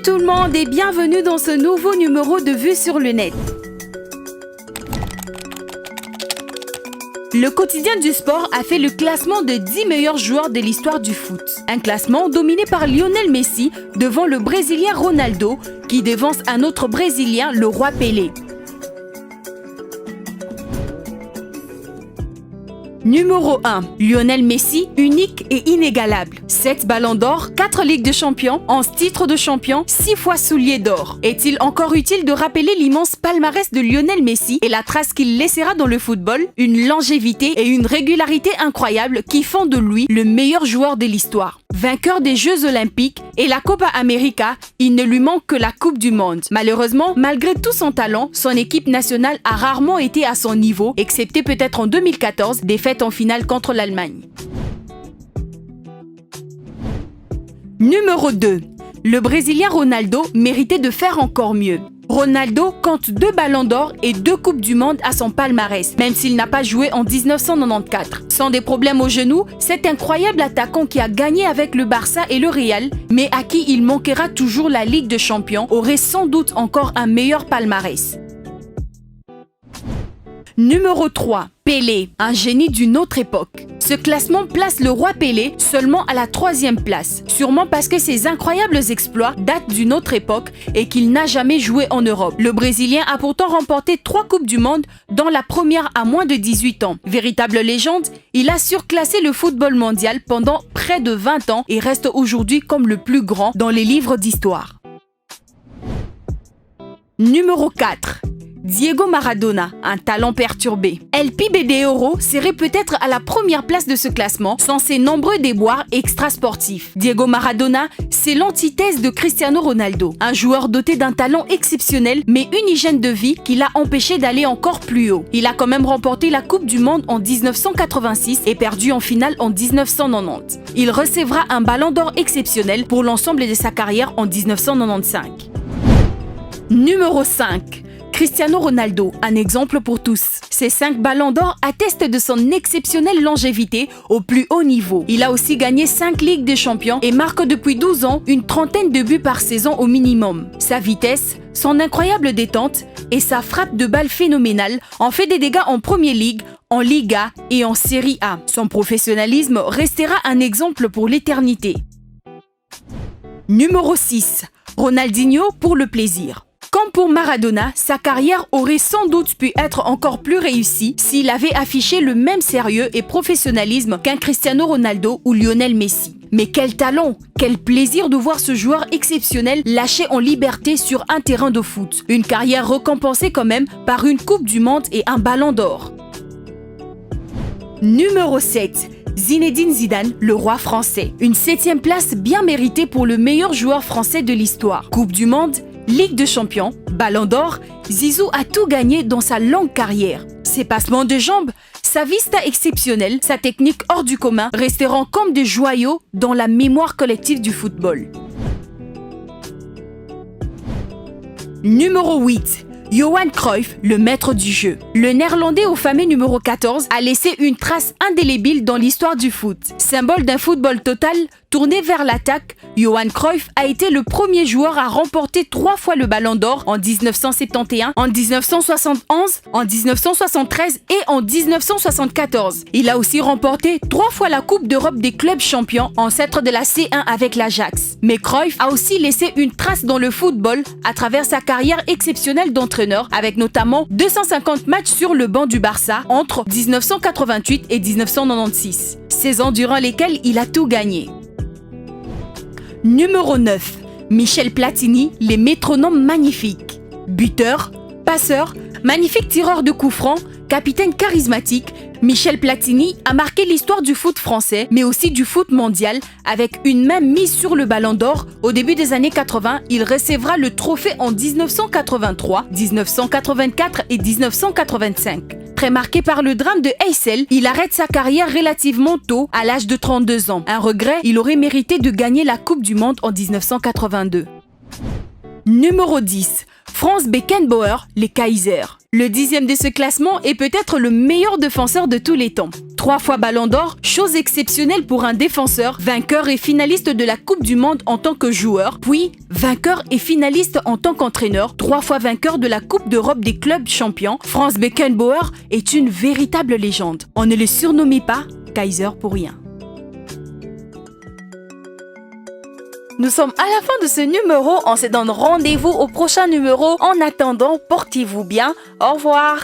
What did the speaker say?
tout le monde et bienvenue dans ce nouveau numéro de Vue sur le net. Le quotidien du sport a fait le classement de 10 meilleurs joueurs de l'histoire du foot. Un classement dominé par Lionel Messi devant le Brésilien Ronaldo qui devance un autre Brésilien, le roi Pelé. Numéro 1. Lionel Messi, unique et inégalable. 7 ballons d'or, 4 Ligues de champions, 11 titres de champion, 6 fois soulier d'or. Est-il encore utile de rappeler l'immense palmarès de Lionel Messi et la trace qu'il laissera dans le football? Une longévité et une régularité incroyables qui font de lui le meilleur joueur de l'histoire. Vainqueur des Jeux Olympiques et la Copa América, il ne lui manque que la Coupe du Monde. Malheureusement, malgré tout son talent, son équipe nationale a rarement été à son niveau, excepté peut-être en 2014, défaite en finale contre l'Allemagne. Numéro 2. Le Brésilien Ronaldo méritait de faire encore mieux. Ronaldo compte 2 ballons d'or et 2 coupes du monde à son palmarès, même s'il n'a pas joué en 1994. Sans des problèmes au genou, cet incroyable attaquant qui a gagné avec le Barça et le Real, mais à qui il manquera toujours la Ligue des Champions, aurait sans doute encore un meilleur palmarès. Numéro 3. Pelé, un génie d'une autre époque. Ce classement place le roi Pelé seulement à la 3e place, sûrement parce que ses incroyables exploits datent d'une autre époque et qu'il n'a jamais joué en Europe. Le Brésilien a pourtant remporté 3 Coupes du Monde, dont la première à moins de 18 ans. Véritable légende, il a surclassé le football mondial pendant près de 20 ans et reste aujourd'hui comme le plus grand dans les livres d'histoire. Numéro 4. Diego Maradona, un talent perturbé. El Pibe de Oro serait peut-être à la première place de ce classement sans ses nombreux déboires extrasportifs. Diego Maradona, c'est l'antithèse de Cristiano Ronaldo, un joueur doté d'un talent exceptionnel mais une hygiène de vie qui l'a empêché d'aller encore plus haut. Il a quand même remporté la Coupe du Monde en 1986 et perdu en finale en 1990. Il recevra un ballon d'or exceptionnel pour l'ensemble de sa carrière en 1995. Numéro 5. Cristiano Ronaldo, un exemple pour tous. Ces 5 ballons d'or attestent de son exceptionnelle longévité au plus haut niveau. Il a aussi gagné 5 Ligues des Champions et marque depuis 12 ans une trentaine de buts par saison au minimum. Sa vitesse, son incroyable détente et sa frappe de balle phénoménale en fait des dégâts en Premier League, en Liga et en Serie A. Son professionnalisme restera un exemple pour l'éternité. Numéro 6. Ronaldinho pour le plaisir. Comme pour Maradona, sa carrière aurait sans doute pu être encore plus réussie s'il avait affiché le même sérieux et professionnalisme qu'un Cristiano Ronaldo ou Lionel Messi. Mais quel talent, quel plaisir de voir ce joueur exceptionnel lâché en liberté sur un terrain de foot. Une carrière récompensée quand même par une Coupe du Monde et un ballon d'or. Numéro 7. Zinedine Zidane, le roi français. Une 7e place bien méritée pour le meilleur joueur français de l'histoire. Coupe du Monde, Ligue de champions, ballon d'or, Zizou a tout gagné dans sa longue carrière. Ses passements de jambes, sa vista exceptionnelle, sa technique hors du commun resteront comme des joyaux dans la mémoire collective du football. Numéro 8. Johan Cruyff, le maître du jeu. Le néerlandais au fameux numéro 14 a laissé une trace indélébile dans l'histoire du foot. Symbole d'un football total tourné vers l'attaque, Johan Cruyff a été le premier joueur à remporter 3 fois le ballon d'or en 1971, en 1971, en 1973 et en 1974. Il a aussi remporté 3 fois la Coupe d'Europe des clubs champions, ancêtre de la C1 avec l'Ajax. Mais Cruyff a aussi laissé une trace dans le football à travers sa carrière exceptionnelle d'entraîneur, avec notamment 250 matchs sur le banc du Barça entre 1988 et 1996. Saisons durant lesquelles il a tout gagné. Numéro 9. Michel Platini, les métronomes magnifiques. Buteur, passeur, magnifique tireur de coups francs, capitaine charismatique, Michel Platini a marqué l'histoire du foot français, mais aussi du foot mondial, avec une main mise sur le ballon d'or. Au début des années 80, il recevra le trophée en 1983, 1984 et 1985. Très marqué par le drame de Heysel, il arrête sa carrière relativement tôt, à l'âge de 32 ans. Un regret, il aurait mérité de gagner la Coupe du Monde en 1982. Numéro 10. Franz Beckenbauer, les Kaiser. Le 10e de ce classement est peut-être le meilleur défenseur de tous les temps. 3 fois Ballon d'Or, chose exceptionnelle pour un défenseur, vainqueur et finaliste de la Coupe du Monde en tant que joueur, puis vainqueur et finaliste en tant qu'entraîneur, 3 fois vainqueur de la Coupe d'Europe des clubs champions, Franz Beckenbauer est une véritable légende. On ne le surnommait pas Kaiser pour rien. Nous sommes à la fin de ce numéro, on se donne rendez-vous au prochain numéro. En attendant, portez-vous bien. Au revoir.